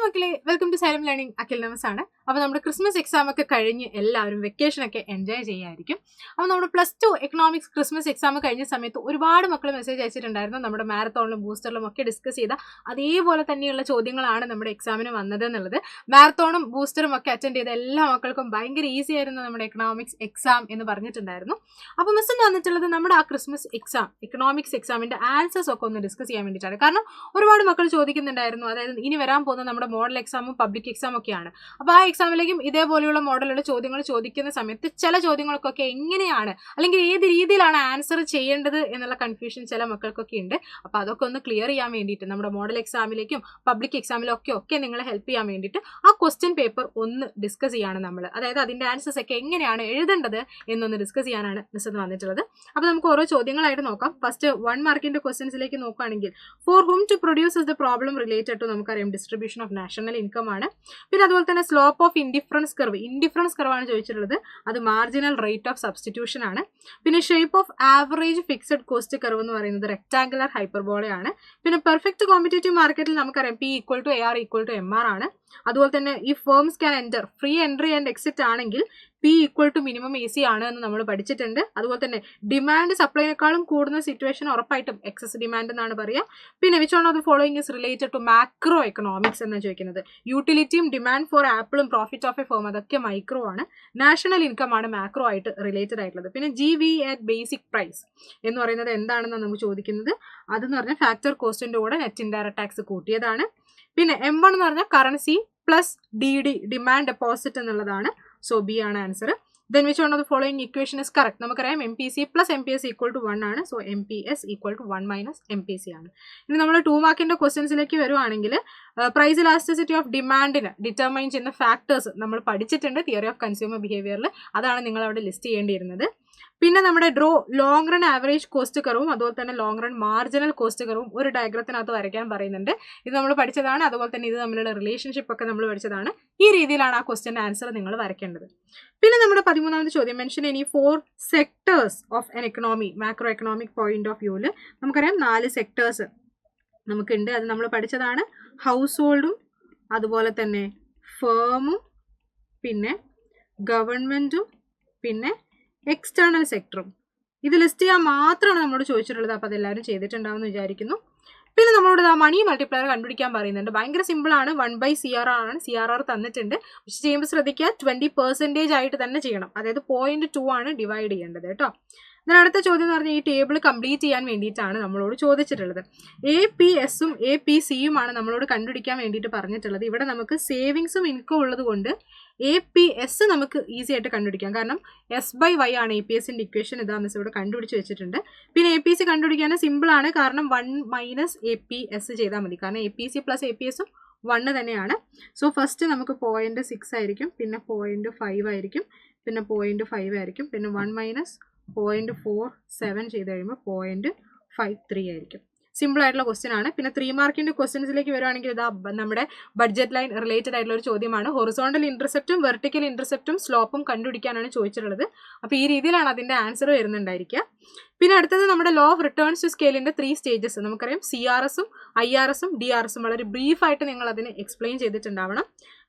മക്കളെ, welcome to Xylem learning. Akhil നമസ് ആണ്. അപ്പോൾ നമ്മുടെ ക്രിസ്മസ് എക്സാം ഒക്കെ കഴിഞ്ഞ് എല്ലാവരും വെക്കേഷനൊക്കെ എൻജോയ് ചെയ്യായിരിക്കും. അപ്പോൾ നമ്മുടെ +2 എക്കണോമിക്സ് ക്രിസ്മസ് എക്സാം കഴിഞ്ഞ സമയത്ത് ഒരുപാട് മക്കൾ മെസ്സേജ് അയച്ചിട്ടുണ്ടായിരുന്നു. നമ്മുടെ മാരത്തോണിലും ബൂസ്റ്ററിലും ഒക്കെ ഡിസ്കസ് ചെയ്ത അതേപോലെ തന്നെയുള്ള ചോദ്യങ്ങളാണ് നമ്മുടെ എക്സാമിന് വന്നത് എന്നുള്ളത്. മാരത്തോണും ബൂസ്റ്ററും ഒക്കെ അറ്റൻഡ് ചെയ്ത എല്ലാ മക്കൾക്കും ഭയങ്കര ഈസി ആയിരുന്നു നമ്മുടെ എക്കണോമിക്സ് എക്സാം എന്ന് പറഞ്ഞിട്ടുണ്ടായിരുന്നു. അപ്പോൾ മിസ് എന്ന് വന്നിട്ടുള്ളത് നമ്മുടെ ആ ക്രിസ്മസ് എക്സാം എക്കണോമിക്സ് എക്സാമിൻ്റെ ആൻസേഴ്സ് ഒക്കെ ഒന്ന് ഡിസ്കസ് ചെയ്യാൻ വേണ്ടിയിട്ടാണ്. കാരണം ഒരുപാട് മക്കൾ ചോദിക്കുന്നുണ്ടായിരുന്നു, അതായത് ഇനി വരാൻ പോകുന്ന നമ്മുടെ മോഡൽ എക്സാമും പബ്ലിക് എക്സാം ഒക്കെയാണ്. അപ്പോൾ ആ എക്സാമിലേക്കും ഇതേപോലെയുള്ള മോഡലുള്ള ചോദ്യങ്ങൾ ചോദിക്കുന്ന സമയത്ത് ചില ചോദ്യങ്ങൾക്കൊക്കെ എങ്ങനെയാണ് അല്ലെങ്കിൽ ഏത് രീതിയിലാണ് ആൻസർ ചെയ്യേണ്ടത് എന്നുള്ള കൺഫ്യൂഷൻ ചില മക്കൾക്കൊക്കെ ഉണ്ട്. അപ്പോൾ അതൊക്കെ ഒന്ന് ക്ലിയർ ചെയ്യാൻ വേണ്ടിയിട്ട് നമ്മുടെ മോഡൽ എക്സാമിലേക്കും പബ്ലിക് എക്സാമിലും ഒക്കെ നിങ്ങളെ ഹെൽപ്പ് ചെയ്യാൻ വേണ്ടിയിട്ട് ആ ക്വസ്റ്റ്യൻ പേപ്പർ ഒന്ന് ഡിസ്കസ് ചെയ്യാണ് നമ്മൾ. അതായത് അതിൻ്റെ ആൻസേഴ്സ് ഒക്കെ എങ്ങനെയാണ് എഴുതേണ്ടത് എന്നൊന്ന് ഡിസ്കസ് ചെയ്യാനാണ് മിസ് വന്നിട്ടുള്ളത്. അപ്പോൾ നമുക്ക് ഓരോ ചോദ്യങ്ങളായിട്ട് നോക്കാം. ഫസ്റ്റ് 1 മാർക്കിൻ്റെ ക്വസ്റ്റ്യൻസിലേക്ക് നോക്കുകയാണെങ്കിൽ, for whom to produce is the problem related to നമുക്കറിയാം ഡിസ്ട്രിബ്യൂഷൻ ഓഫ് നാഷണൽ ഇൻകം ആണ്. പിന്നെ അതുപോലെ തന്നെ സ്ലോപ്പ് ഓഫ് ഇൻഡിഫറൻസ് കർവ് ആണ് ചോദിച്ചിട്ടുള്ളത്. അത് മാർജിനൽ റേറ്റ് ഓഫ് സബ്സ്റ്റിറ്റ്യൂഷൻ ആണ്. പിന്നെ shape of average fixed cost curve എന്ന് പറയുന്നത് റെക്ടാങ്കുലർ ഹൈപ്പർബോളയാണ്. പിന്നെ പെർഫെക്റ്റ് കോമ്പറ്റേറ്റീവ് മാർക്കറ്റിൽ നമുക്കറിയാം P = AR = MR ആണ്. അതുപോലെ തന്നെ ഈ firms can enter free entry and exit ആണെങ്കിൽ P = മിനിമം AC ആണ് എന്ന് നമ്മൾ പഠിച്ചിട്ടുണ്ട്. അതുപോലെ തന്നെ ഡിമാൻഡ് സപ്ലൈനേക്കാളും കൂടുന്ന സിറ്റുവേഷൻ ഉറപ്പായിട്ടും എക്സസ് ഡിമാൻഡ് എന്നാണ് പറയുക. പിന്നെ which one of the following is related to macro economics എന്നാണ് ചോദിക്കുന്നത്. യൂട്ടിലിറ്റിയും ഡിമാൻഡ് ഫോർ ആപ്പിളും പ്രോഫിറ്റ് ഓഫ് എ ഫേം അതൊക്കെ മൈക്രോ ആണ്. നാഷണൽ ഇൻകം ആണ് മാക്രോ ആയിട്ട് റിലേറ്റഡ് ആയിട്ടുള്ളത്. പിന്നെ GV at ബേസിക് പ്രൈസ് എന്ന് പറയുന്നത് എന്താണെന്നാണ് നമുക്ക് ചോദിക്കുന്നത്. അതെന്ന് പറഞ്ഞാൽ ഫാക്ടർ കോസ്റ്റിൻ്റെ കൂടെ നെറ്റ് ഇൻഡയറക്റ്റ് ടാക്സ് കൂട്ടിയതാണ്. പിന്നെ M1 എന്ന് പറഞ്ഞാൽ currency plus DD demand deposit എന്നുള്ളതാണ്. സോ B ആണ് answer. Then which one of the following equation is correct. നമുക്കറിയാം MPC + MPS = 1 ആണ്. സോ MPS = 1 - MPC ആണ്. ഇനി നമ്മൾ 2 മാർക്കിൻ്റെ ക്വസ്റ്റ്യൻസിലേക്ക് വരുവാണെങ്കിൽ, പ്രൈസ് ഇലാസ്റ്റിസിറ്റി ഓഫ് ഡിമാൻഡിന് ഡിറ്റർമൈൻ ചെയ്യുന്ന ഫാക്ടേഴ്സ് നമ്മൾ പഠിച്ചിട്ടുണ്ട് തിയറി ഓഫ് കൺസ്യൂമർ ബിഹേവിയറിൽ. അതാണ് നിങ്ങൾ അവിടെ ലിസ്റ്റ് ചെയ്യേണ്ടിയിരുന്നത്. പിന്നെ നമ്മുടെ ലോങ് റൺ ആവറേജ് കോസ്റ്റ് കർവും അതുപോലെ തന്നെ ലോങ് റൺ മാർജിനൽ കോസ്റ്റ് കർവും ഒരു ഡയഗ്രത്തിനകത്ത് വരയ്ക്കാൻ പറയുന്നുണ്ട്. ഇത് നമ്മൾ പഠിച്ചതാണ്. അതുപോലെ തന്നെ ഇത് തമ്മിലുള്ള റിലേഷൻഷിപ്പ് ഒക്കെ നമ്മൾ പഠിച്ചതാണ്. ഈ രീതിയിലാണ് ആ ക്വസ്റ്റ്യൻ്റെ ആൻസർ നിങ്ങൾ വരയ്ക്കേണ്ടത്. പിന്നെ നമ്മുടെ 13ാമത്തെ ചോദ്യം, mention any 4 sectors of an economy macro economic point of വ്യൂവിൽ. നമുക്കറിയാം 4 സെക്ടേഴ്സ് നമുക്കുണ്ട്. അത് നമ്മൾ പഠിച്ചതാണ്. ഹൗസ് ഹോൾഡും അതുപോലെ തന്നെ ഫേമും പിന്നെ ഗവൺമെൻറ്റും പിന്നെ എക്സ്റ്റേണൽ സെക്ടറും. ഇത് ലിസ്റ്റ് ചെയ്യാൻ മാത്രമാണ് നമ്മളോട് ചോദിച്ചിട്ടുള്ളത്. അപ്പോൾ അതെല്ലാവരും ചെയ്തിട്ടുണ്ടാവുമെന്ന് വിചാരിക്കുന്നു. പിന്നെ നമ്മളോട് മണി മൾട്ടിപ്ലയർ കണ്ടുപിടിക്കാൻ പറയുന്നുണ്ട്. ഭയങ്കര സിമ്പിളാണ്. 1/CRR ആണ്. CRR തന്നിട്ടുണ്ട്. പക്ഷെ ചെയ്യുമ്പോൾ ശ്രദ്ധിക്കുക 20% ആയിട്ട് തന്നെ ചെയ്യണം. അതായത് 0.2 ആണ് ഡിവൈഡ് ചെയ്യേണ്ടത് കേട്ടോ. then അടുത്ത ചോദ്യം എന്ന് പറഞ്ഞാൽ ഈ ടേബിൾ കംപ്ലീറ്റ് ചെയ്യാൻ വേണ്ടിയിട്ടാണ് നമ്മളോട് ചോദിച്ചിട്ടുള്ളത്. APSഉം APCയുമാണ് നമ്മളോട് കണ്ടുപിടിക്കാൻ വേണ്ടിയിട്ട് പറഞ്ഞിട്ടുള്ളത്. ഇവിടെ നമുക്ക് സേവിങ്സും ഇൻകം ഉള്ളത് കൊണ്ട് APS നമുക്ക് ഈസി ആയിട്ട് കണ്ടുപിടിക്കാം. കാരണം S/Y ആണ് APSൻ്റെ ഇക്വേഷൻ. ഇതാ മിസ് ഇവിടെ കണ്ടുപിടിച്ച് വെച്ചിട്ടുണ്ട്. പിന്നെ APC കണ്ടുപിടിക്കാൻ സിമ്പിളാണ്. കാരണം 1 - APS ചെയ്താൽ മതി. കാരണം APC + APSഉം 1 തന്നെയാണ്. സോ ഫസ്റ്റ് നമുക്ക് 0.6 ആയിരിക്കും, പിന്നെ 0.5 ആയിരിക്കും, പിന്നെ 0.5 ആയിരിക്കും, പിന്നെ 1 - 0.47 ചെയ്ത് കഴിയുമ്പോൾ 0.53 ആയിരിക്കും. സിമ്പിൾ ആയിട്ടുള്ള ക്വസ്റ്റ്യൻ ആണ്. പിന്നെ 3 മാർക്കിൻ്റെ ക്വസ്റ്റ്യൻസിലേക്ക് വരുവാണെങ്കിൽ ഇതാ നമ്മുടെ ബഡ്ജറ്റ് ലൈൻ റിലേറ്റഡ് ആയിട്ടുള്ള ഒരു ചോദ്യമാണ്. ഹൊറിസോണ്ടൽ ഇന്റർസെപ്റ്റും വെർട്ടിക്കൽ ഇന്റർസെപ്റ്റും സ്ലോപ്പും കണ്ടുപിടിക്കാനാണ് ചോദിച്ചിട്ടുള്ളത്. അപ്പോൾ ഈ രീതിയിലാണ് അതിൻ്റെ ആൻസർ വരുന്നുണ്ടായിരിക്കുക. പിന്നെ അടുത്തത് നമ്മുടെ ലോ ഓഫ് റിട്ടേൺസ് ടു സ്കെയിലിൻ്റെ 3 സ്റ്റേജസ്. നമുക്കറിയാം CRSഉം IRSഉം DRSഉം വളരെ ബ്രീഫായിട്ട് നിങ്ങൾ അതിന് എക്സ്പ്ലെയിൻ ചെയ്തിട്ടുണ്ടാവണം.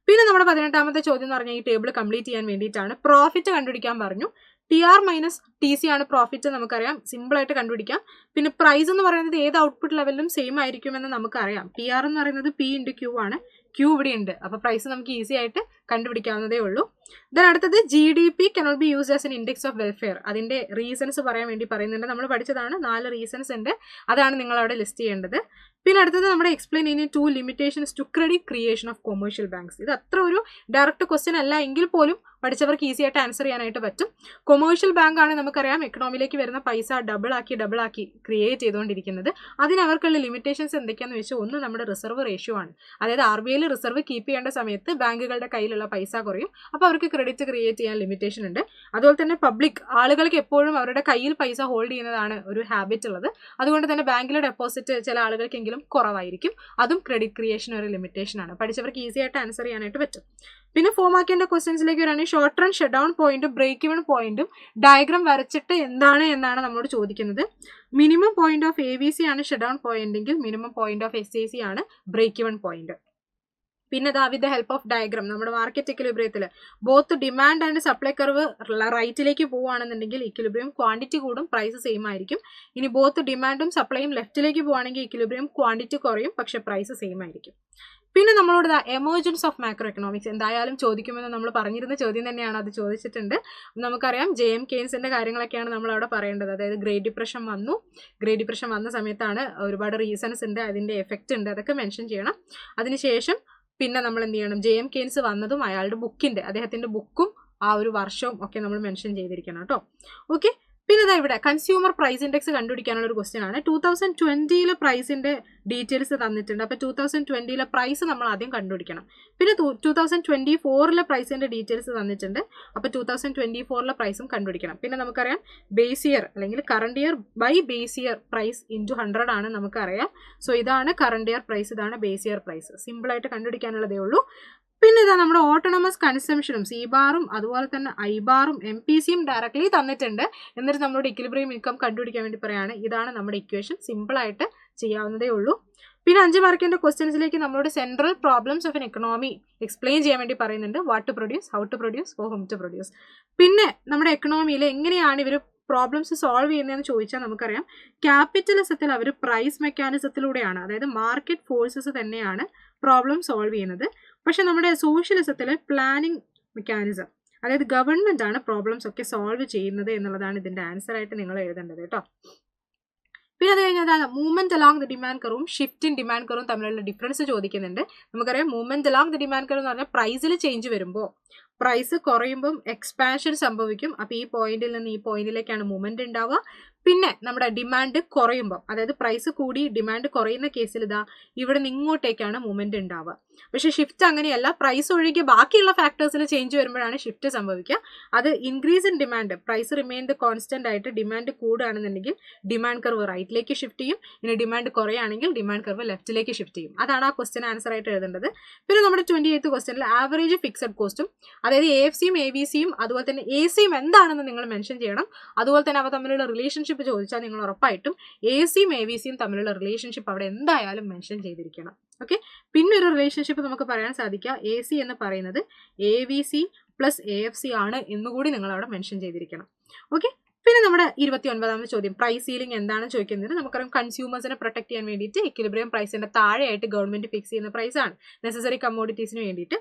പിന്നെ നമ്മുടെ 18ാമത്തെ ചോദ്യം എന്ന് പറഞ്ഞാൽ ഈ ടേബിൾ കംപ്ലീറ്റ് ചെയ്യാൻ വേണ്ടിയിട്ടാണ്. പ്രോഫിറ്റ് കണ്ടുപിടിക്കാൻ പറഞ്ഞു. TR - TC ആണ് പ്രോഫിറ്റ്. നമുക്കറിയാം, സിമ്പിളായിട്ട് കണ്ടുപിടിക്കാം. പിന്നെ പ്രൈസ് എന്ന് പറയുന്നത് ഏത് ഔട്ട്പുട്ട് ലെവലിലും സെയിം ആയിരിക്കുമെന്ന് നമുക്കറിയാം. TR എന്ന് പറയുന്നത് P × Q ആണ്. Q ഇവിടെ ഉണ്ട്. അപ്പോൾ പ്രൈസ് നമുക്ക് ഈസി ആയിട്ട് കണ്ടുപിടിക്കാവുന്നതേ ഉള്ളൂ. ദെൻ അടുത്തത് GDP cannot be used as an index of welfare. അതിൻ്റെ റീസൺസ് പറയാൻ വേണ്ടി പറയുന്നുണ്ട്. നമ്മൾ പഠിച്ചതാണ്. 4 റീസൺസ് ഉണ്ട്. അതാണ് നിങ്ങൾ അവിടെ ലിസ്റ്റ് ചെയ്യേണ്ടത്. പിന്നെ അടുത്തത് നമ്മുടെ എക്സ്പ്ലെയിൻ ചെയ്യുന്ന 2 limitations to credit creation of commercial banks. ഇത് അത്ര ഒരു ഡയറക്റ്റ് ക്വസ്റ്റ്യൻ അല്ല എങ്കിൽ പോലും പഠിച്ചവർക്ക് ഈസി ആയിട്ട് ആൻസർ ചെയ്യാനായിട്ട് പറ്റും. കൊമേഴ്ഷ്യൽ ബാങ്ക് ആണ് നമുക്കറിയാം എക്കണോമിയിലേക്ക് വരുന്ന പൈസ ഡബിൾ ആക്കി ക്രിയേറ്റ് ചെയ്തുകൊണ്ടിരിക്കുന്നത്. അതിന് അവർക്കുള്ള ലിമിറ്റേഷൻസ് എന്തൊക്കെയാണെന്ന് വെച്ചാൽ, ഒന്ന് നമ്മുടെ റിസർവ് റേഷ്യോ ആണ്. അതായത് RBIയിൽ റിസർവ് കീപ്പ് ചെയ്യേണ്ട സമയത്ത് ബാങ്കുകളുടെ കയ്യിലുള്ള പൈസ കുറയും. അപ്പോൾ അവർക്ക് ക്രെഡിറ്റ് ക്രിയേറ്റ് ചെയ്യാൻ ലിമിറ്റേഷൻ ഉണ്ട്. അതുപോലെ തന്നെ പബ്ലിക് ആളുകൾക്ക് എപ്പോഴും അവരുടെ കയ്യിൽ പൈസ ഹോൾഡ് ചെയ്യുന്നതാണ് ഒരു ഹാബിറ്റ് ഉള്ളത്. അതുകൊണ്ട് തന്നെ ബാങ്കിലെ ഡെപ്പോസിറ്റ് ചില ആളുകൾക്കെങ്കിലും കുറവായിരിക്കും. അതും ക്രെഡിറ്റ് ക്രിയേഷൻ ഒരു ലിമിറ്റേഷൻ ആണ്. പഠിച്ചവർക്ക് ഈസി ആയിട്ട് ആൻസർ ചെയ്യാനായിട്ട് പറ്റും. പിന്നെ 4 മാർക്കിൻ്റെ ക്വസ്റ്റ്യൻസിലേക്ക് വരാണെങ്കിൽ ഷോർട്ട് റൺ ഷട്ട് ഡൗൺ പോയിന്റും ബ്രേക്ക് ഇവൺ പോയിന്റും ഡയഗ്രാം വരച്ചിട്ട് എന്നാണ് നമ്മളോട് ചോദിക്കുന്നത്. മിനിമം പോയിന്റ് ഓഫ് ABC ആണ് ഷട്ട് ഡൗൺ പോയിന്റ് എങ്കിൽ മിനിമം പോയിന്റ് ഓഫ് SAC ആണ് ബ്രേക്ക് ഇവൺ പോയിന്റ്. പിന്നെ ഇതാ with the help of diagram നമ്മുടെ മാർക്കറ്റ് ഇക്വിലിബ്രിയത്തിൽ both demand and supply curve റൈറ്റിലേക്ക് പോവുകയാണെന്നുണ്ടെങ്കിൽ ഇക്വിലിബ്രിയം ക്വാണ്ടിറ്റി കൂടും, പ്രൈസ് സെയിം ആയിരിക്കും. ഇനി ബോത്ത് ഡിമാൻഡും സപ്ലൈയും ലെഫ്റ്റിലേക്ക് പോവുകയാണെങ്കിൽ ഇക്വിലിബ്രിയം ക്വാണ്ടിറ്റി കുറയും, പക്ഷേ പ്രൈസ് സെയിം ആയിരിക്കും. പിന്നെ നമ്മളോട് എമർജൻസ് ഓഫ് മാക്രോ എക്കണോമിക്സ് എന്തായാലും ചോദിക്കുമെന്ന് നമ്മൾ പറഞ്ഞിരുന്ന ചോദ്യം തന്നെയാണ്, അത് ചോദിച്ചിട്ടുണ്ട്. നമുക്കറിയാം JM കെയ്ൻസിന്റെ കാര്യങ്ങളൊക്കെയാണ് നമ്മൾ അവിടെ പറയേണ്ടത്. അതായത് ഗ്രേറ്റ് ഡിപ്രഷൻ വന്നു, ഗ്രേറ്റ് ഡിപ്രഷൻ വന്ന സമയത്താണ് ഒരുപാട് റീസൺസ് ഉണ്ട്, അതിന്റെ എഫക്റ്റ് ഉണ്ട്, അതൊക്കെ മെൻഷൻ ചെയ്യണം. അതിനുശേഷം പിന്നെ നമ്മൾ എന്ത് ചെയ്യണം, JM കെയ്ൻസ് വന്നതും അയാളുടെ ബുക്കിന്റെ, അദ്ദേഹത്തിന്റെ ബുക്കും ആ ഒരു വർഷവും ഒക്കെ നമ്മൾ മെൻഷൻ ചെയ്തിരിക്കണം കേട്ടോ. ഓക്കെ, പിന്നെ ഇതാ ഇവിടെ കൺസ്യൂമർ പ്രൈസ് ഇൻഡെക്സ് കണ്ടുപിടിക്കാനുള്ള ഒരു ക്വസ്റ്റ്യൻ ആണ്. 2020 പ്രൈസിന്റെ ഡീറ്റെയിൽസ് തന്നിട്ടുണ്ട്. അപ്പോൾ 2020 പ്രൈസ് നമ്മൾ ആദ്യം കണ്ടുപിടിക്കണം. പിന്നെ 2024 പ്രൈസിന്റെ ഡീറ്റെയിൽസ് തന്നിട്ടുണ്ട്. അപ്പോൾ 2024 പ്രൈസും കണ്ടുപിടിക്കണം. പിന്നെ നമുക്കറിയാം ബേസ് ഇയർ അല്ലെങ്കിൽ current year by base year price into 100 ആണ് നമുക്കറിയാം. സോ ഇതാണ് കറണ്ട് ഇയർ പ്രൈസ്, ഇതാണ് ബേസ് ഇയർ പ്രൈസ്. സിമ്പിളായിട്ട് കണ്ടുപിടിക്കാനുള്ളതേ ഉള്ളൂ. പിന്നെ ഇതാ നമ്മുടെ ഓട്ടോണമസ് കൺസംഷനും സി ബാറും അതുപോലെ തന്നെ ഐ ബാറും MPCയും ഡയറക്ട്ലി തന്നിട്ടുണ്ട്. എന്നിട്ട് നമ്മുടെ ഇക്വിലിബ്രിയം ഇൻകം കണ്ടുപിടിക്കാൻ വേണ്ടി പറയാണ്. ഇതാണ് നമ്മുടെ ഇക്വേഷൻ, സിമ്പിളായിട്ട് ചെയ്യാവുന്നതേ ഉള്ളൂ. പിന്നെ 5 മാർക്കിന്റെ ക്വസ്റ്റ്യൻസിലേക്ക് നമ്മളോട് central problems of an economy explain ചെയ്യാൻ വേണ്ടി പറയുന്നുണ്ട്. What to produce, how to produce, for whom to produce. പിന്നെ നമ്മുടെ എക്കണോമിയിൽ എങ്ങനെയാണ് ഇവർ പ്രോബ്ലംസ് സോൾവ് ചെയ്യുന്നതെന്ന് ചോദിച്ചാൽ നമുക്കറിയാം ക്യാപിറ്റലിസത്തിൽ അവർ പ്രൈസ് മെക്കാനിസത്തിലൂടെയാണ്, അതായത് മാർക്കറ്റ് ഫോഴ്സസ് തന്നെയാണ് പ്രോബ്ലം സോൾവ് ചെയ്യുന്നത്. പക്ഷെ നമ്മുടെ സോഷ്യലിസത്തിൽ പ്ലാനിങ് മെക്കാനിസം, അതായത് ഗവൺമെന്റ് ആണ് പ്രോബ്ലംസ് ഒക്കെ സോൾവ് ചെയ്യുന്നത് എന്നുള്ളതാണ് ഇതിന്റെ ആൻസർ ആയിട്ട് നിങ്ങൾ എഴുതേണ്ടത് കേട്ടോ. പിന്നെ അത് കഴിഞ്ഞാൽ മൂവ്മെന്റ് അലോങ് ദി ഡിമാൻഡ് കർവും ഷിഫ്റ്റ് ഇൻ ഡിമാൻഡ് കർവും തമ്മിലുള്ള ഡിഫറൻസ് ചോദിക്കുന്നുണ്ട്. നമുക്കറിയാം movement along the demand curve എന്ന് പറഞ്ഞാൽ പ്രൈസിൽ ചേഞ്ച് വരുമ്പോൾ, പ്രൈസ് കുറയുമ്പം എക്സ്പാൻഷൻ സംഭവിക്കും. അപ്പോൾ ഈ പോയിന്റിൽ നിന്ന് ഈ പോയിന്റിലേക്കാണ് മൂവ്മെന്റ് ഉണ്ടാവുക. പിന്നെ നമ്മുടെ ഡിമാൻഡ് കുറയുമ്പോൾ, അതായത് പ്രൈസ് കൂടി ഡിമാൻഡ് കുറയുന്ന കേസിൽ ഇതാ ഇവിടെ നിന്ന് ഇങ്ങോട്ടേക്കാണ് മൂവ്മെന്റ് ഉണ്ടാവുക. പക്ഷെ ഷിഫ്റ്റ് അങ്ങനെയല്ല, പ്രൈസ് ഒഴികെ ബാക്കിയുള്ള ഫാക്ടേഴ്സിൽ ചേഞ്ച് വരുമ്പോഴാണ് ഷിഫ്റ്റ് സംഭവിക്കുക. അത് increase in demand, price remain the constant ആയിട്ട് ഡിമാൻഡ് കൂടുകയാണെന്നുണ്ടെങ്കിൽ ഡിമാൻഡ് കർവ് റൈറ്റിലേക്ക് ഷിഫ്റ്റ് ചെയ്യും. ഇനി ഡിമാൻഡ് കുറയുകയാണെങ്കിൽ ഡിമാൻഡ് കർവ് ലെഫ്റ്റിലേക്ക് ഷിഫ്റ്റ് ചെയ്യും. അതാണ് ആ ക്വസ്റ്റ്യൻ ആൻസർ ആയിട്ട് എഴുതേണ്ടത്. പിന്നെ നമ്മുടെ 28th ക്വസ്റ്റ്യനിൽ ആവറേജ് ഫിക്സഡ് കോസ്റ്റും, അതായത് AFCയും AVCയും അതുപോലെ തന്നെ ACയും എന്താണെന്ന് നിങ്ങൾ മെൻഷൻ ചെയ്യണം. അതുപോലെ തന്നെ അവ തമ്മിലുള്ള റിലേഷൻഷിപ്പ് ചോദിച്ചാൽ നിങ്ങൾ ഉറപ്പായിട്ടും ACയും AVCയും തമ്മിലുള്ള റിലേഷൻഷിപ്പ് അവിടെ എന്തായാലും മെൻഷൻ ചെയ്തിരിക്കണം. ഓക്കെ, പിന്നെ ഒരു റിലേഷൻഷിപ്പ് നമുക്ക് പറയാൻ സാധിക്കുക, AC എന്ന് പറയുന്നത് AVC പ്ലസ് AFC ആണ് എന്നുകൂടി നിങ്ങൾ അവിടെ മെൻഷൻ ചെയ്തിരിക്കണം. ഓക്കെ, പിന്നെ നമ്മുടെ 29ാമത്തെ ചോദ്യം പ്രൈസ് സീലിംഗ് എന്താണ് ചോദിക്കുന്നത്. നമുക്കറിയാം കൺസ്യൂമേഴ്സിനെ പ്രൊട്ടക്ട് ചെയ്യാൻ വേണ്ടിയിട്ട് ഇക്വിലിബ്രിയം പ്രൈസിന്റെ താഴെയായിട്ട് ഗവൺമെന്റ് ഫിക്സ് ചെയ്യുന്ന പ്രൈസാണ് നെസസറി കമ്മോഡിറ്റീസിന് വേണ്ടിയിട്ട്.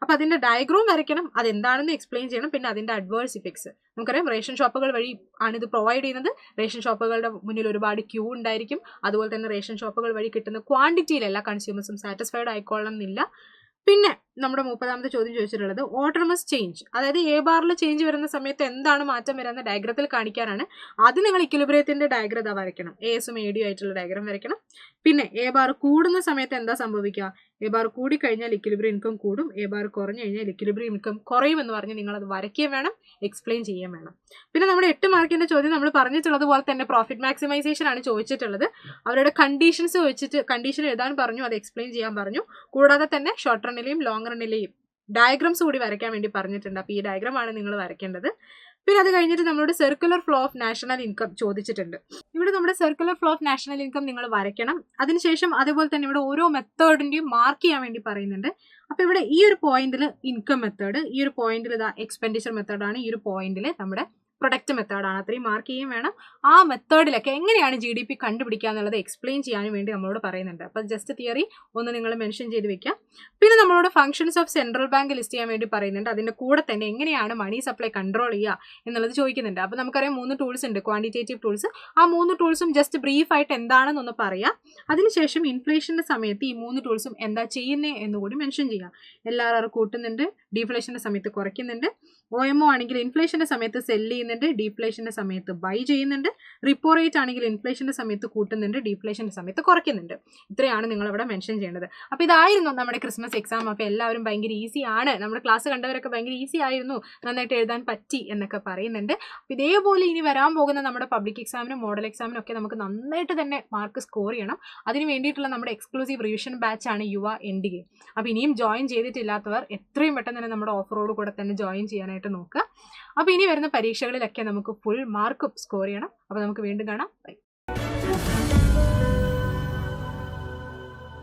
അപ്പോൾ അതിന്റെ ഡയഗ്രാം വരയ്ക്കണം, അതെന്താണെന്ന് എക്സ്പ്ലെയിൻ ചെയ്യണം. പിന്നെ അതിന്റെ അഡ്വേഴ്സ് ഇഫക്ട്സ്, നമുക്കറിയാം റേഷൻ ഷോപ്പുകൾ വഴി ആണ് ഇത് പ്രൊവൈഡ് ചെയ്യുന്നത്. റേഷൻ ഷോപ്പുകളുടെ മുന്നിൽ ഒരുപാട് ക്യൂ ഉണ്ടായിരിക്കും. അതുപോലെ തന്നെ റേഷൻ ഷോപ്പുകൾ വഴി കിട്ടുന്ന ക്വാണ്ടിറ്റിയിലല്ല കൺസ്യൂമേഴ്സും സാറ്റിസ്ഫൈഡ് ആയിക്കൊള്ളണം എന്നില്ല. പിന്നെ നമ്മുടെ 30ാമത്തെ ചോദ്യം ചോദിച്ചിട്ടുള്ളത് ഓട്ടോണമസ് ചേഞ്ച്, അതായത് A ബാറിൽ ചേഞ്ച് വരുന്ന സമയത്ത് എന്താണ് മാറ്റം വരുന്ന ഡയഗ്രത്തിൽ കാണിക്കാനാണ്. ആദ്യം നിങ്ങൾ ഇക്വിലിബ്രിയത്തിന്റെ ഡയഗ്രം ഇതാ വരയ്ക്കണം, ASും ADയും ആയിട്ടുള്ള ഡയഗ്രം വരയ്ക്കണം. പിന്നെ A ബാർ കൂടുന്ന സമയത്ത് എന്താ സംഭവിക്കുക, A ബാർ കൂടിക്കഴിഞ്ഞാൽ ഇക്വിലിബ്രിയം ഇൻകം കൂടും, A ബാർ കുറഞ്ഞു കഴിഞ്ഞാൽ ഇക്വിലിബ്രിയം ഇൻകം കുറയുമെന്ന് പറഞ്ഞ് നിങ്ങൾ അത് വരയ്ക്കുകയും വേണം, എക്സ്പ്ലെയിൻ ചെയ്യുകയും വേണം. പിന്നെ നമ്മുടെ 8 മാർക്കിന്റെ ചോദ്യം നമ്മൾ പറഞ്ഞിട്ടുള്ളത് പോലെ തന്നെ പ്രോഫിറ്റ് മാക്സിമൈസേഷൻ ആണ് ചോദിച്ചിട്ടുള്ളത്. അവരുടെ കണ്ടീഷൻസ് വെച്ചിട്ട് കണ്ടീഷൻ എഴുതാൻ പറഞ്ഞു, അത് എക്സ്പ്ലെയിൻ ചെയ്യാൻ പറഞ്ഞു. കൂടാതെ തന്നെ ഷോർട്ട് റണ്ണിലെയും ലോങ് റണ്ണിലെയും ഡയഗ്രാംസ് കൂടി വരയ്ക്കാൻ വേണ്ടി പറഞ്ഞിട്ടുണ്ട്. അപ്പോൾ ഈ ഡയഗ്രാം ആണ് നിങ്ങൾ വരയ്ക്കേണ്ടത്. പിന്നെ അത് കഴിഞ്ഞിട്ട് നമ്മളോട് circular flow of national income ചോദിച്ചിട്ടുണ്ട്. ഇവിടെ നമ്മുടെ circular flow of national income നിങ്ങൾ വരയ്ക്കണം. അതിനുശേഷം അതേപോലെ തന്നെ ഇവിടെ ഓരോ മെത്തേഡിന്റെയും മാർക്ക് ചെയ്യാൻ വേണ്ടി പറയുന്നുണ്ട്. അപ്പോൾ ഇവിടെ ഈ ഒരു പോയിന്റിൽ ഇൻകം മെത്തേഡ്, ഈ ഒരു പോയിന്റിൽ ഇതാ എക്സ്പെൻഡിച്ചർ മെത്തേഡാണ്, ഈ ഒരു പോയിന്റിൽ നമ്മുടെ പ്രൊഡക്റ്റ് മെത്തേഡാണ്. അത്രയും മാർക്ക് ചെയ്യുകയും വേണം. ആ മെത്തേഡിലൊക്കെ എങ്ങനെയാണ് GDP കണ്ടുപിടിക്കുക എന്നുള്ളത് എക്സ്പ്ലെയിൻ ചെയ്യാനും വേണ്ടി നമ്മളോട് പറയുന്നുണ്ട്. അപ്പോൾ ജസ്റ്റ് തിയറി ഒന്ന് നിങ്ങൾ മെൻഷൻ ചെയ്ത് വെക്കാം. പിന്നെ നമ്മളോട് functions of central bank list ചെയ്യാൻ വേണ്ടി പറയുന്നുണ്ട്. അതിൻ്റെ കൂടെ തന്നെ എങ്ങനെയാണ് മണി സപ്ലൈ കൺട്രോൾ ചെയ്യുക എന്നുള്ളത് ചോദിക്കുന്നുണ്ട്. അപ്പോൾ നമുക്കറിയാം 3 ടൂൾസ് ഉണ്ട്, ക്വാണ്ടിറ്റേറ്റീവ് ടൂൾസ്. ആ 3 ടൂൾസും ജസ്റ്റ് ബ്രീഫായിട്ട് എന്താണെന്നൊന്ന് പറയാം. അതിനുശേഷം ഇൻഫ്ലേഷൻ്റെ സമയത്ത് ഈ 3 ടൂൾസും എന്താ ചെയ്യുന്നത് എന്നുകൂടി മെൻഷൻ ചെയ്യാം. LRR കൂട്ടുന്നുണ്ട്, ഡീഫ്ലേഷൻ്റെ സമയത്ത് കുറയ്ക്കുന്നുണ്ട്. OMO ആണെങ്കിൽ ഇൻഫ്ലേഷൻ്റെ സമയത്ത് സെല്ല് ചെയ്യുന്നുണ്ട്, ഡീഫ്ലേഷൻ്റെ സമയത്ത് ബൈ ചെയ്യുന്നുണ്ട്. റിപ്പോ റേറ്റ് ആണെങ്കിൽ ഇൻഫ്ലേഷൻ്റെ സമയത്ത് കൂട്ടുന്നുണ്ട്, ഡീഫ്ലേഷൻ്റെ സമയത്ത് കുറയ്ക്കുന്നുണ്ട്. ഇത്രയാണ് നിങ്ങളിവിടെ മെൻഷൻ ചെയ്യേണ്ടത്. അപ്പോൾ ഇതായിരുന്നു നമ്മുടെ ക്രിസ്മസ് എക്സാം. അപ്പോൾ എല്ലാവരും ഭയങ്കര ഈസി ആണ്, നമ്മുടെ ക്ലാസ് കണ്ടവരൊക്കെ ഭയങ്കര ഈസി ആയിരുന്നു, നന്നായിട്ട് എഴുതാൻ പറ്റി എന്നൊക്കെ പറയുന്നുണ്ട്. അപ്പോൾ ഇതേപോലെ ഇനി വരാൻ പോകുന്ന നമ്മുടെ പബ്ലിക് എക്സാമിനും മോഡൽ എക്സാമിനും ഒക്കെ നമുക്ക് നന്നായിട്ട് തന്നെ മാർക്ക് സ്കോർ ചെയ്യണം. അതിന് വേണ്ടിയിട്ടുള്ള നമ്മുടെ എക്സ്ക്ലൂസീവ് റിവിഷൻ ബാച്ചാണ് യുവ എൻഡ് ഗെയിം. അപ്പോൾ ഇനിയും ജോയിൻ ചെയ്തിട്ടില്ലാത്തവർ എത്രയും പെട്ടെന്ന് തന്നെ നമ്മുടെ ഓഫറോട് കൂടെ തന്നെ ജോയിൻ ചെയ്യാനായിട്ട് നോക്കുക. അപ്പോൾ ഇനി വരുന്ന പരീക്ഷകളിലൊക്കെ നമുക്ക് ഫുൾ മാർക്ക് സ്കോർ ചെയ്യണം. അപ്പോൾ നമുക്ക് വീണ്ടും കാണാം. ബൈ.